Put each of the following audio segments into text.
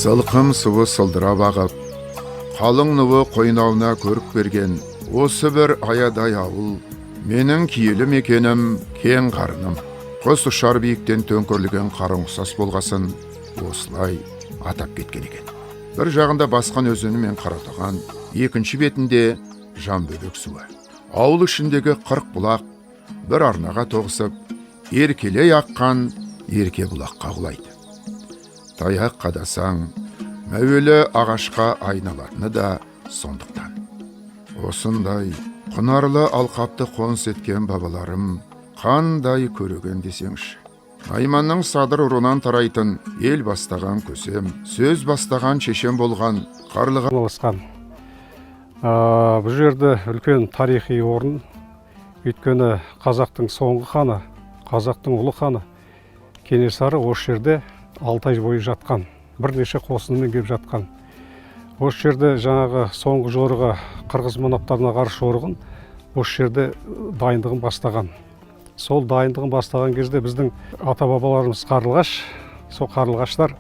Сылқым суы сылдыра бағып, қалың нуы қойнауына көрік берген осы бір аядай ауыл, менің киелі мекенім, кең қарыным. Құс ұшар биіктен төңкерілген қарың ұқсас болғасын, осылай атап кеткен екен. Бір жағында басқан өзені мен Қаратоған, екінші бетінде Жанбөбек суы. Ауыл ішіндегі 40 бұлақ бір арнаға тоғысып, еркелей аққан ерке бұлаққа құлайды. Таяқ қадасаң, мәуелі ағашқа айналатыны да сондықтан. Осындай құнарлы алқапты қоныс еткен бабаларым қандай көреген десеңші. Найманның садыр ұрынан тарайтын ел бастаған көсем, сөз бастаған шешем болған Қарлыға орналасқан. Бұл жерде үлкен тарихи орын, өйткені қазақтың соңғы ханы, қазақтың ұлы ханы Кенесары осы жерде 6 ай бойы жатқан, бірнеше қосынымен келіп жатқан. Осы жерде жаңағы соңғы жорығы қырғыз манаптарына қарсы жорығын осы жерде дайындығын бастаған. Сол дайындығын бастаған кезде біздің ата-бабаларымыз Қарлығаш, сол Қарлығаштар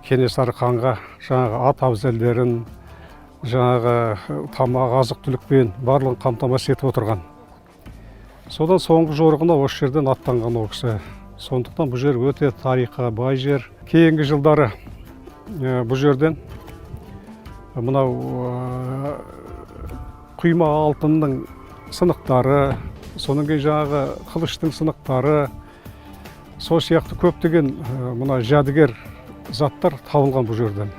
Кенесары ханға жаңағы ат абзалдерін, жаңағы тамақ азық-түлікпен барлығын қамтамасыз етіп отырған. Содан соңғы жорығына осы жерден аттанған ол кісі. Сондықтан бұл жер өте тарихқа бай жер. Кейінгі жылдары бұл жерден мынау құйма алтынның сынықтары, соның кейін жаңағы қылыштың сынықтары, сол сияқты көптеген мына жәдігер заттар табылған бұл жерден.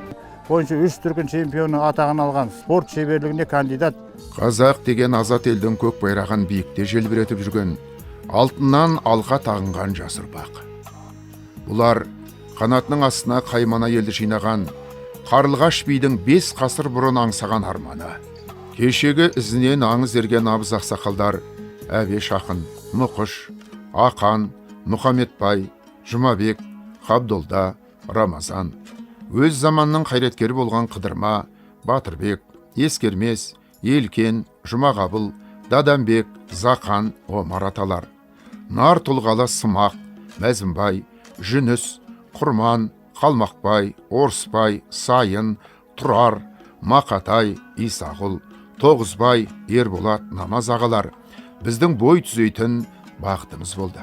Бойынша 3 дүркін чемпионы атағын алған, спорт шеберлігіне кандидат. Қазақ деген азат елдің көк байрағын биікте желбіретіп жүрген, алтыннан алқа тағынған жас ұрпақ. Бұлар қанатының астына қаймана елді жинаған, Қарлығаш бидің 5 ғасыр бұрын аңсаған арманы. Кешегі ізінен аңыз ерген абыз ақсақалдар Әбеш ақын, Мұқыш, Ақан, Мұхаметбай, Жұмабек, Қабдолда, Рамазан. Өз заманның қайраткері болған Қыдырма, Батырбек, Ескермес, Елкен, Жұмағабыл, Дадамбек, Зақан, Омар аталар. Нар тұлғалы Сымақ, Мәзімбай, Жүніс, Құрман, Қалмақбай, Орыспай, Сайын, Тұрар, Мақатай, Исағұл, Тоғызбай, Ерболат, Намаз ағалар біздің бой түзейтін бақытымыз болды.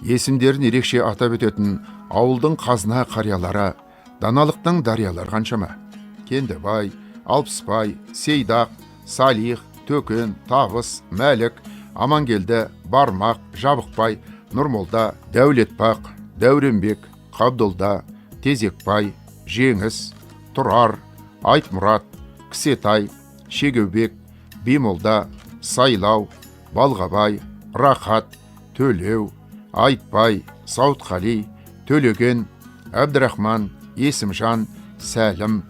Есімдерін ерекше атап өтетін ауылдың қазына қариялары, даналықтың дариялар қаншама. Кендебай, Алпысбай, Сейдақ, Салих, Төкен, Табыс, Мәлік, Амангелді, Бармақ, Жабықбай, Нұрмолда, Дәулетбақ, Дәуренбек, Қабдолда, Тезекбай, Жеңіс, Тұрар, Айтмұрат, Кісетай, Шегеубек, Бимолда, Сайлау, Балғабай, Рахат, Төлеу, Айтбай, Саудқали, Төлеген, Әбдірахман, Есімжан, Сәлім,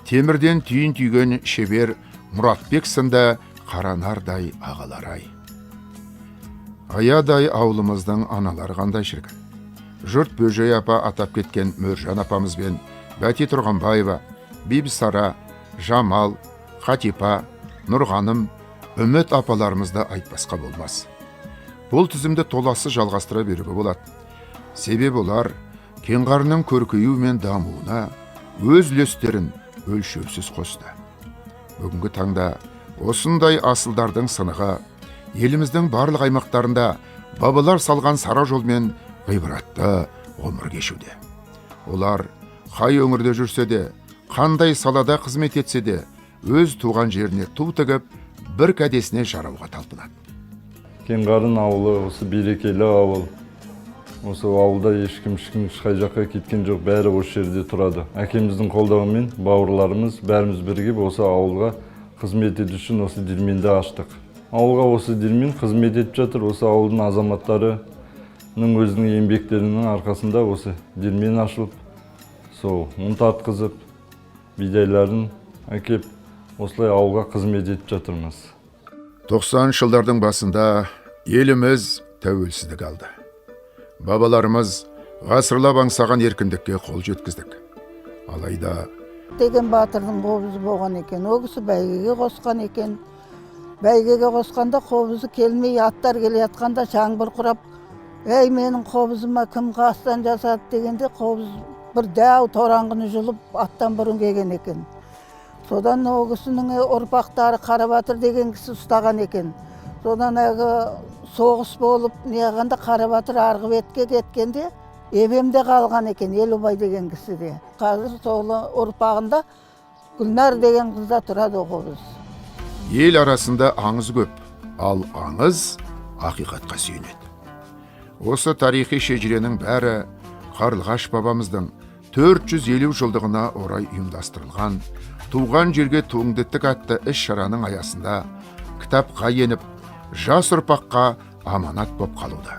темірден түйін түйген шебер Мұратбек сынды қаранардай ағаларай. Аядай ауылымыздың аналары қандай шіркін. Жұрт Бөжей апа атап кеткен Мөржан апамызбен Бәти Тұрғанбаева, Бибісара, Жамал, Қатипа, Нұрғаным, Үміт апаларымызды айтпасқа болмас. Бұл тізімді толасы жалғастыра беруге болады. Себебі олар кеңғарының көркею мен дамуына өз үлестерін өлшеусіз қосты. Бүгінгі таңда осындай асылдардың сынығы еліміздің барлық аймақтарында бабалар салған сара жолмен ғибратты ғұмыр кешуде. Олар қай өңірде жүрсе де, қандай салада қызмет етсе де, өз туған жеріне ту тігіп, бір кәдесіне жарауға талпынады. Кеңғарын ауылы осы берекелі ауыл. Осы ауылда ешкім ешқай жаққа кеткен жоқ, бәрі осы жерде тұрады. Әкеміздің қолдауымен бауырларымыз бәріміз бірігіп осы ауылға қызмет ету үшін осы диірменді аштық. Ауылға осы диірмен қызмет етіп жатыр. Осы ауылдың азаматтарының өзінің еңбектерінің арқасында осы диірмен ашылып, сол ұн тартқызып, бидайларын әкеп, осылай ауылға қызмет етіп жатырмыз. 90 жылдардың басында еліміз тәуелсіздік алды. Бабаларымыз ғасырлап аңсаған еркіндікке қол жеткіздік. Алайда деген батырдың қобызы болған екен. Ол кісі бәйгеге қосқан екен. Бәйгеге қосқанда қобызы келмей, аттар келе жатқанда жаңбыр құрап, «Ей, менің қобызыма кім қастан жасады» дегенде қобыз бір дәу тораңғыны жұлып аттан бұрын келген екен. Содан о кісінің ұрпақтары Қарабатыр деген кісі ұстаған екен. Содан соғыс болып неғанда Қарабатыр арғы бетке кеткенде Ебемде қалған екен, Елубай деген кісі де. Қазір сол ұрпағында Гүлнар деген қызда тұрады о қобыз. Ел арасында аңыз көп, ал аңыз ақиқатқа сүйенеді. Осы тарихи шежіренің бәрі Қарлығаш бабамыздың 450 жылдығына орай ұйымдастырылған туған жерге туыңдеттік атты іс-шараның аясында кітапқа еніп, жас ұрпаққа аманат боп қалуда.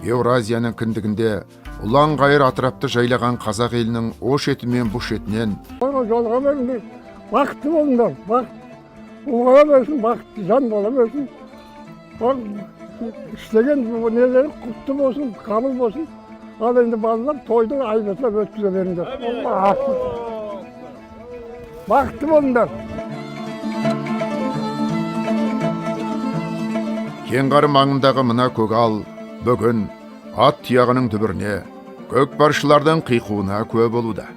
Еуразияның кіндігінде ұлан ғайыр атырапты жайлаған қазақ елінің о шеті мен бұ шетінен жолға беріңдер, бақытты болыңдар, ұлғая берсін, бақытты жан бола берсін. Істеген нелері құтты болсын, қабыл болсын. Ал енді балалар тойды айбатлап өткізе беріңдер. Бақытты болыңдар. Кеңғар маңындағы мына көгал бүгін ат тұяғының дүбіріне, көкпаршылардың қиқуына куә болуда.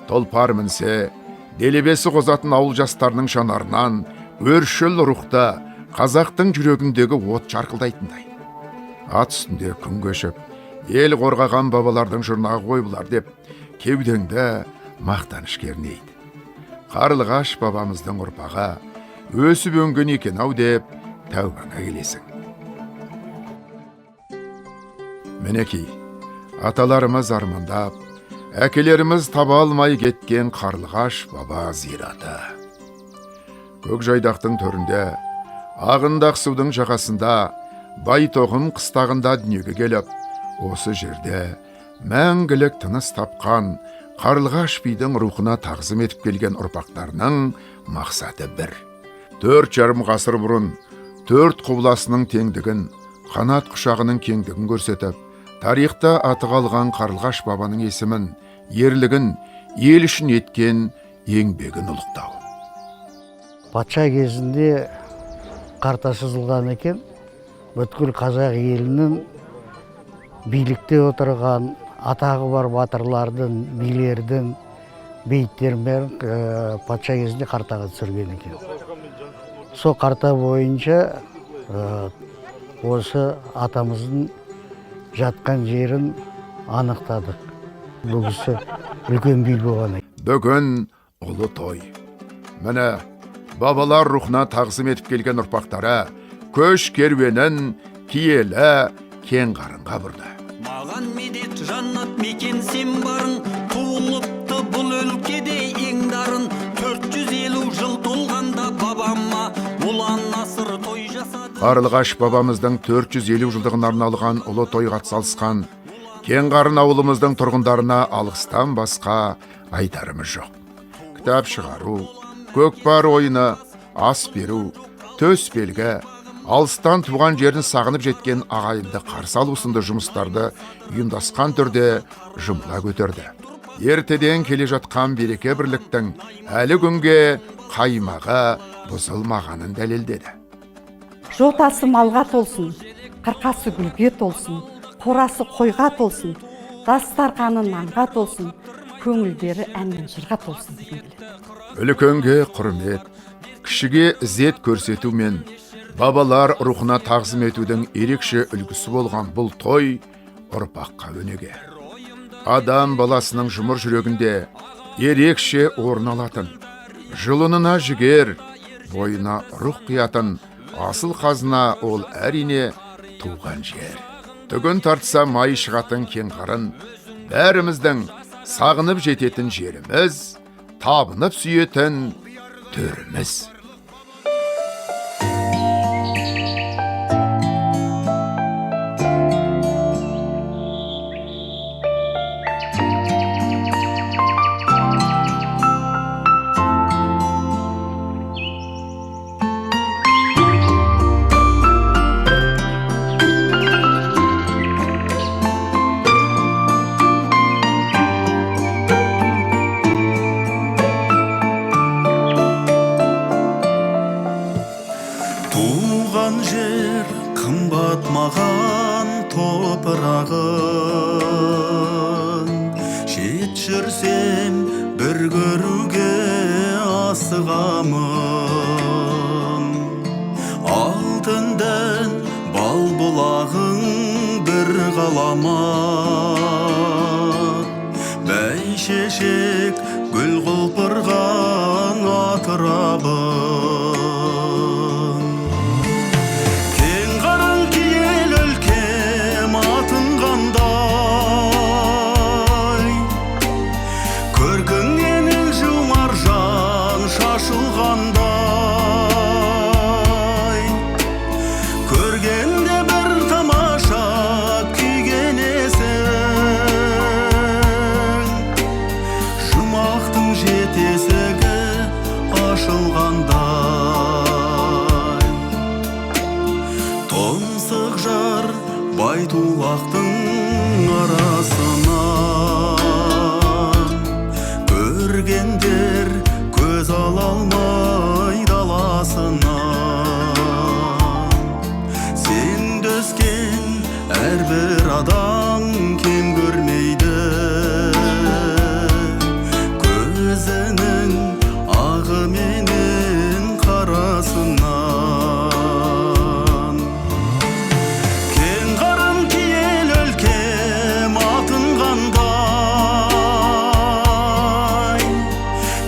Толпар мінсе, делебесі қозатын ауыл жастарының жанарынан өршіл рухта қазақтың жүрегіндегі от жарқылдайтындай. Ат үстінде күн кешіп, ел қорғаған бабалардың жұрнағы қойылар деп, кеудеңді мақтаныш кернейді. Қарлығаш бабамыздың ұрпағы өсіп өнген екен ау деп тәубаңа келесің. Мінекей, аталарымыз армандап, әкелеріміз таба алмай кеткен Қарлығаш баба зираты. Көкжайдақтың төрінде, ағындақ судың жағасында, Байтоғым қыстағында дүниеге келіп, осы жерде мәңгілік тыныс тапқан Қарлығаш бидің рухына тағзым етіп келген ұрпақтарының мақсаты бір. 4,5 ғасыр бұрын 4 құбыласының теңдігін, қанат құшағының кеңдігін көрсетіп, тарихта аты қалған Қарлығаш бабаның есімін, ерлігін, ел үшін еткен еңбегін ұлықтау. Патша кезінде қарта сызылған екен, бүткіл қазақ елінің билікте отырған атағы бар батырлардың, билердің, бейіттермен патша кезінде қартаға түсірген екен. Сол қарта бойынша осы атамыздың жатқан жерін анықтадық. Бұл кісі үлкен бил болған екен. Бүгін ұлы той. Міне, бабалар рухына тағзым етіп келген ұрпақтары көш керуенін киелі Кеңғарынға бұрды. Маған медет жаннат мекен сен барың, туылыпты бұл өлкеде ең дарын. 450 жыл толғанда бабама ұлан асыр той жасады. Қарлығаш бабамыздың 450 жылдығына арналған ұлы тойға атсалысқан Кеңғарын ауылымыздың тұрғындарына алғыстан басқа айтарымыз жоқ. Кітап шығару, көкпар ойыны, ас беру, төс белгі, алыстан туған жерін сағынып жеткен ағайынды қарсы алу сынды жұмыстарды ұйымдасқан түрде жұмыла көтерді. Ертеден келе жатқан береке бірліктің әлі күнге қаймағы бұзылмағанын дәлелдеді. Жотасы малға толсын, қырқасы гүлге толсын, қорасы қойға толсын, дастарқаны нанға толсын, көңілдері әнмен жырға толсын деген біледі. Үлкенге құрмет, кішіге ізет көрсету мен бабалар рухына тағзым етудің ерекше үлгісі болған бұл той ұрпаққа өнеге. Адам баласының жұмыр жүрегінде ерекше орын алатын, жылынына жігер, бойына рух қиятын асыл қазына ол әрине туған жер. Түгін тартса май шығатын Кеңғарын, бәріміздің сағынып жететін жеріміз, табынып сүйетін төріміз. Туған жер қымбат маған топырағым, асығамын. Алтынден бал бұлағың бір қалама, бәйшешек гүл құлпырған атырабын. Кең қараң киел өлкем атынғандай, көркіңнен жұмар жан шашылғандай, көргенде бір тамаша күйгенесің, жұмақтың жетесігі ашылғандай. Томсық жар байтулақтың арасынан, көргендер көз ала алмай даласынан. Сен дөскен әрбір адам кем көрмейді, көзінің ағы менен қарасынан. Кең қарам киел өлкем атынғандай,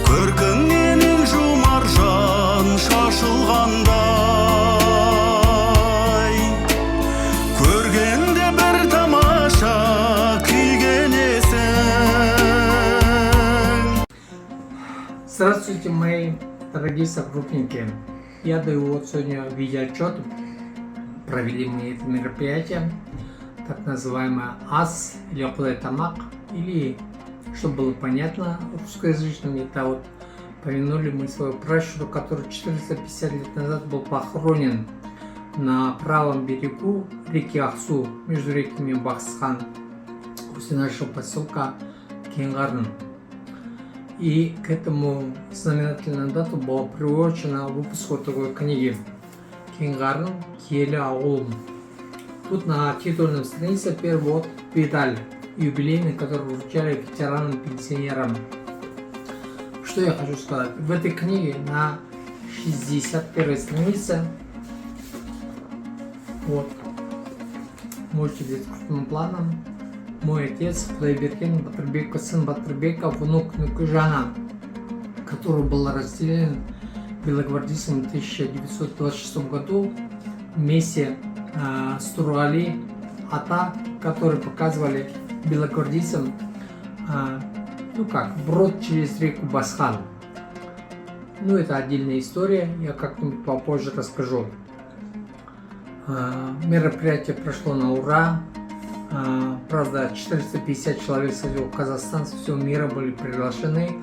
көркіңнен жұмар жан шашылғандай, көргенде бір тамаша күйгенесің. Здравствуйте, мои дорогие согруппники. Я даю вот сегодня видеоотчет. Провели мы это мероприятие, так называемое ас или Кудай тамак, или, чтобы было понятно русскоязычным, это вот помянули мы своего пращура, который 450 лет назад был похоронен на правом берегу реки Ахсу, между реками Бахсхан, возле нашего поселка Кенгарын. И к этому знаменательному дату была приурочена выпуск вот такой книги «Кенгарын киелі ауылым». Тут на титульной странице первый вот медаль юбилейный, который вручали ветеранам-пенсионерам. Что я хочу сказать? В этой книге на 61 странице, вот, можете видеть крупным планом, мой отец Құдайберген Батырбеков, сын Батырбека, внук Нүкежана, который был разделен белогвардейцем в 1926 году вместе с Тургали Ата, которые показывали белогвардейцам, ну как, брод через реку Басхан. Ну это отдельная история, я как-нибудь попозже расскажу. Мероприятие прошло на ура. Правда, 450 человек с казахстанцев всего мира были приглашены.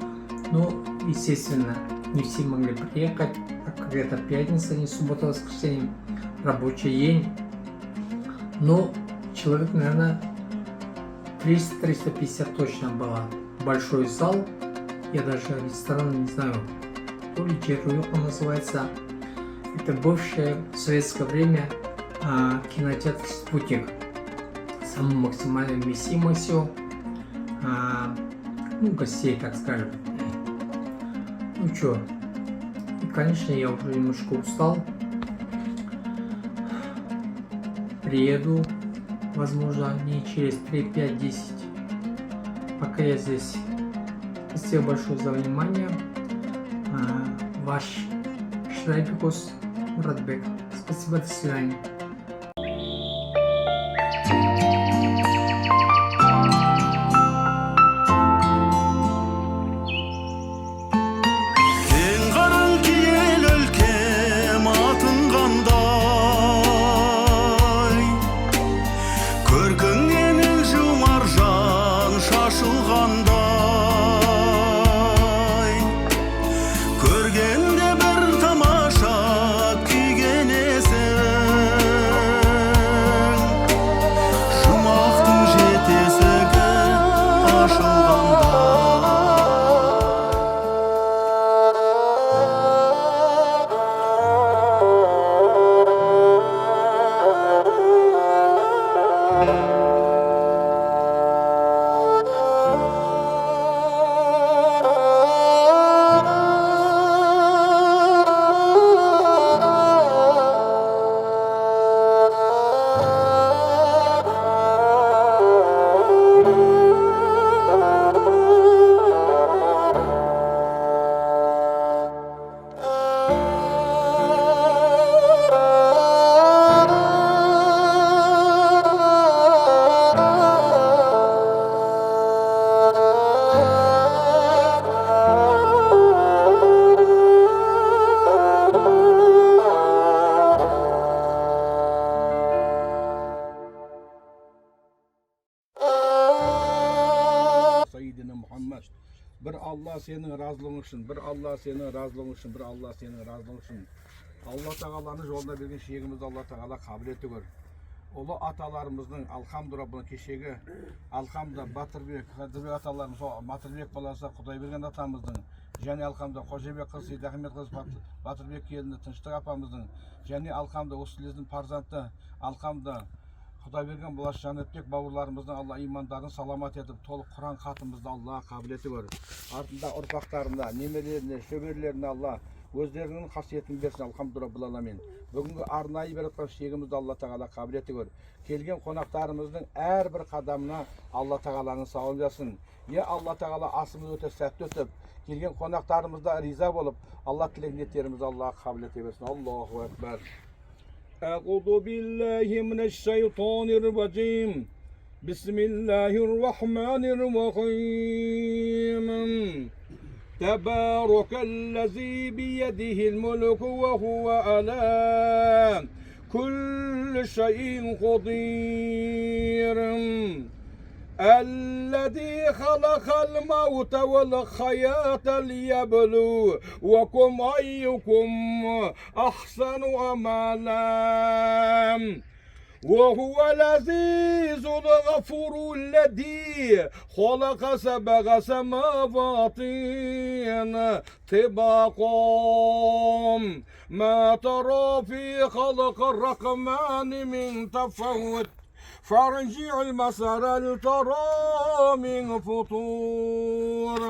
Ну, естественно, не все могли приехать, так как это пятница, не суббота, воскресенье, рабочий день. Но человек, наверное, 300-350 точно было. Большой зал, я даже ресторан не знаю, то ли Джеруёк он называется. Это бывшее в советское время кинотеатр «Спутник». Самой максимальной вместимостью, ну, гостей, так скажем. Ну чё, и, конечно, я уже немножко устал. Приеду, возможно, не через 3, 5, 10. Пока я здесь. Спасибо большое за внимание. Ваш Шрайбекус Радбек. Спасибо, до свидания. Көргенде бір тамаша күйгенесің. Алла сенің разылығың үшін, бір Алла сенің разылығың үшін, бір Алла сенің разылығың үшін. Алла тағаланы жолына берген шегімізді Алла тағала қабыл ете көр. Ұлы аталарымыздың алхамдура бұны кешегі алхамда Батырбек, Қадырбек аталарымыз, Батырбек баласы Құдайберген атамыздың, және алхамда Қожабек қызы Сейдахмет қызы Батырбек келіні Тыныштық апамыздың, және алхамда осы тілездің парзанты алхамда Құдайберген баласы Жанатбек бауырларымыздың Алла имандарын саламат етіп, толық Құран хатымызды Алла қабыл ете көр. Артында ұрпақтарына, немерелеріне, шөберелеріне Алла өздерінің қасиетін берсін, алхамдулилlah бұл аламин. Бүгінгі арнайы бератқан шегімізді Алла тағала қабыл ете көр. Келген қонақтарымыздың әрбір қадамына Алла тағаланың сауабын жасын. Алла тағала асымыз өте сәтті өтіп, келген қонақтарымызда риза болып, Алла тілек ниеттерімізді Алла қабыл ете берсін. Аллаху акбар. أعوذ بالله من الشيطان الرجيم بسم الله الرحمن الرحيم تبارك الذي بيده الملك وهو على كل شيء قدير الذي خلق الموت والحياة ليبلوكم أيكم أحسن عملا وهو العزيز الغفور الذي خلق سبع سماوات طباقا ما ترى في خلق الرحمن من تفاوت فارجع البصر هل ترى من فطور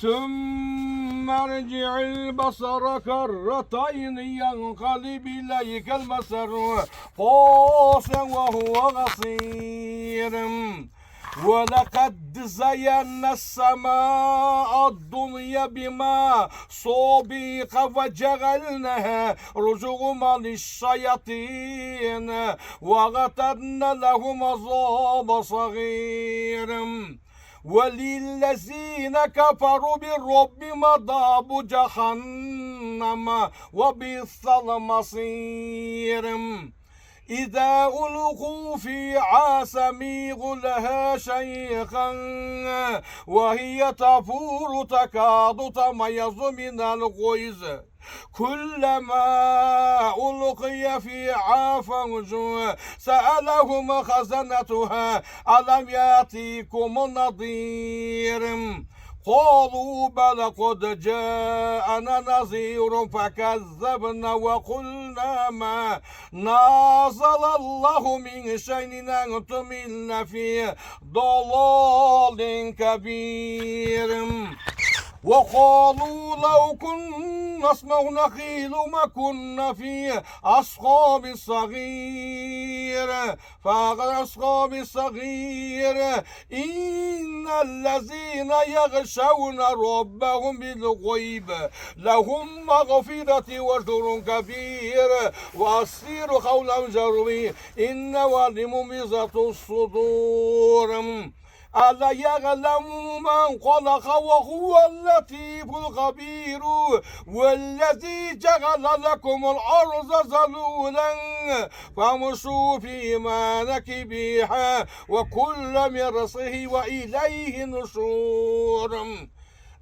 ثم ارجع البصر كرتين ينقلب إليك البصر خاسئا وهو بصير ولقد زينا السماء الدنيا بما صبيغ وجعلناها رجوما للشياطين وأعتدنا لهم عذاب صغير وللذين كفروا بالرب مضاب جهنم وبئس المصير إذا ألقوا فيها سمعوا لها شيخا وهي تفور تكاد تميز من الغيظ كلما ألقي فيها فوج سألهم خزنتها ألم يأتيكم نذير قالوا بلى قد جاءنا نذير فكذبنا وقلنا ما نزل الله من شيء أنتم إلا في ضلال كبير وقالوا لو كنا نسمع نخيل ما كنا في أصحاب الصغير فأصحاب الصغير إن الذين يغشون ربهم بالغيب لهم مغفرة وأجر كبير وأسير قولا جروي إن ولم بذات الصدور ألا يعلم من خلق وهو اللطيف الخبير والذي جعل لكم الأرض ذلولا فامشوا في مناكبها وكل من رزقه وإليه النشور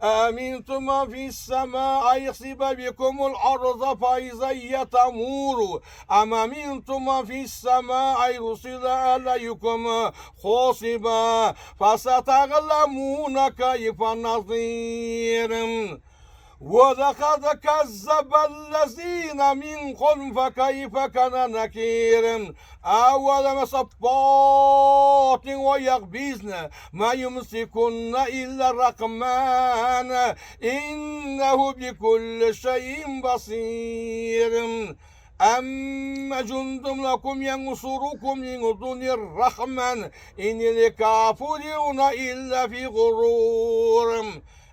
أمنتم من في السماء يخسف بكم الأرض فإذا هي تمور أم أمنتم من في السماء يرسل عليكم حاصبا فستعلمون كيف نظير ولقد كذب الذين من قبل فكيف كان نكير أولم صبات ويغبزن ما يمسكن إلا الرحمن إنه بكل شيء بصير أما جند لكم ينصركم من دون الرحمن إن الكافرون إلا في غرور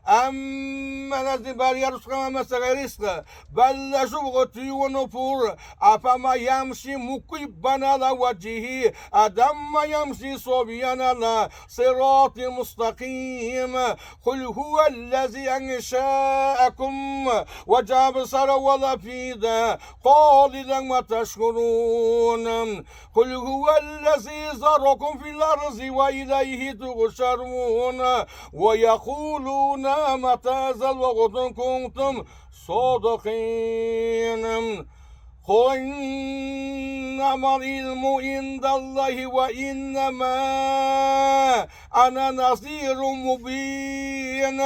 أما الذي يرزق مسغ رزق بل شبغتي ونفور أفما يمشي مكبا على وجهه أدم يمشي صبيا على صراط مستقيم قل هو الذي أنشأكم وجعل بصر والأفئدة قليلا ما تشكرون قل هو الذي ذرأكم في الأرض وإليه تحشرون ويقولون ما تزال وقت كنتم صادقين قل إنما العلم عند الله وإنما أنا نذير مبين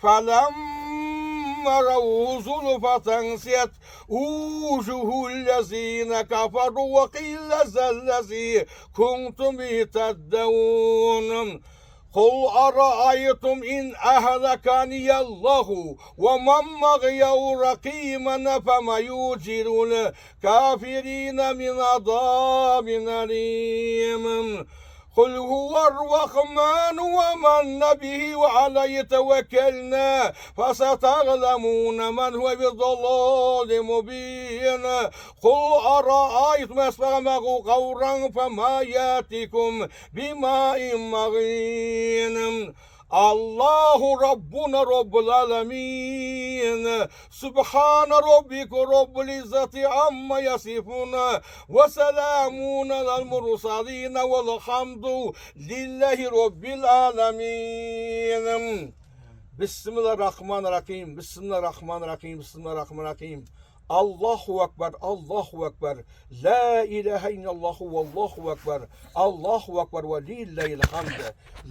فلما رأوا زلفة سيئت وجوه الذين كفروا وقيل ذا الذي كنتم به تدعون قل أرأيتم إن أهلكني الله ومن معي رقيما فما يجير الكافرين من عذاب أليم قل هو الرحمن ومن به وعليه توكلنا فستعلمون من هو بضلال مبين قل أرأيتم أسفمه غورا فما يأتيكم بماء معين الله ربنا رب العالمين سبحان ربك رب العزة عما يصفون وسلامون على المرسلين والحمد لله رب العالمين بسم الله الرحمن الرحيم بسم الله الرحمن الرحيم بسم الله الرحمن الرحيم Allahu Ekber, Allahu Ekber, La ilahe illallah ve Allahu Ekber, Allahu Ekber ve lillahil hamd.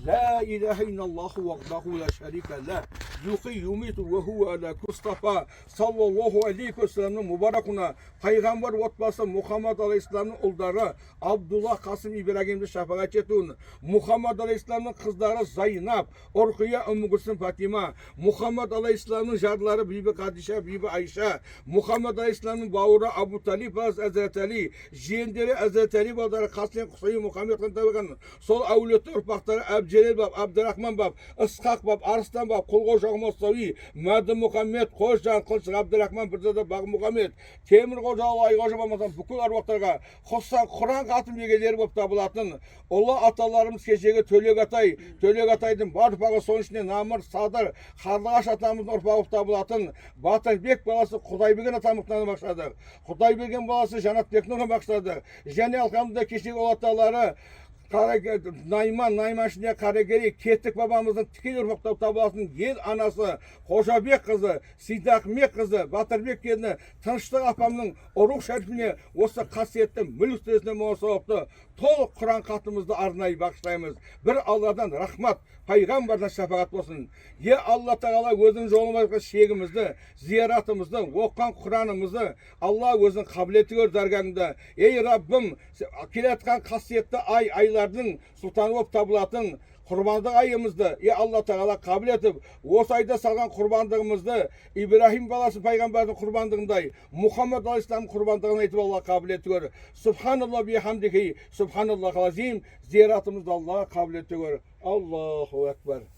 La ilahe illallah vahdahu la şerike leh. Yuhyi yumitu ve huve ala Mustafa sallallahu aleyhi ve sellem'in mübarekuna Peygamber otbası Muhammed Aleyhisselam'ın uldarı Abdullah Kasım İbrahim'de şefaat etun. Muhammed Aleyhisselam'ın kızları Zeynep, Orkuya, Ümmü Gülsüm Fatima, Muhammed Aleyhisselam'ın jarları Bibi Kadişe, Bibi Ayşe, Muhammed Aleyhisselam'ın bağırı Abu Talib ve Hazreti Ali, jiyenderi Hazreti Ali ve Kasım Kusayi Muhammed'in tabiqan, sol avliyatı ırpaqları Abcelil bab, Abdurrahman bab, Ishaq bab, Arslan bab, Kulgoş Mostavi, Madi Muhammed, Koşcan, Kılçık Abdurrahman, Birzada Bağ Muhammed, Temir Koca Allah, Aygoşa Babamazan, bütün arvaqlarga, Xossan Kur'an katım yegeleri bab tabulatın, Allah atalarımız keçege Tölek Atay'dın barpağı son içinde Namır, Sadar, Xardağaş atamızın orpağı tabulatın, Batırbek balası Kudaybegen atamıqlarına başladı. Kudaybegen balası Janat Beknur'a başladı. Jene Alkam'da keçege olataları, Nayman şimdi Karageri, Kettik babamızın tikil ırpaqta tabulasının yel anası, Hoşabek kızı, Sidakmek kızı, Batırbek kendine, Tınışlık apamının oruq şerifine, osa kasiyetli mülk süresine muhasabaptı. Tol Kur'an katımızda arnayı bağışlayımız. Bir Allah'dan rahmat, Peygamberden şefaat olsun. Ya Allah Teala özün yolumuzda şeğimizde, ziyaratımızda, okuyan Kur'an'ımızı Allah özün kabul ediyor dergahında. Ey Rabbim, kiletkan kasiyetli aylarının sultanı olup tabulatın, kurbanlık ayımızdı. Ya Allah Teala kabul edip, o sayda salgan kurbanlığımızdı. İbrahim balası peygamberin kurbanlığınday, Muhammed Aleyhisselam'ın kurbanlığına etip Allah kabul ediyor. Subhanallah bihamdihi, Subhanallah azim, ziyaratımızda Allah kabul ediyor. Allahu Ekber.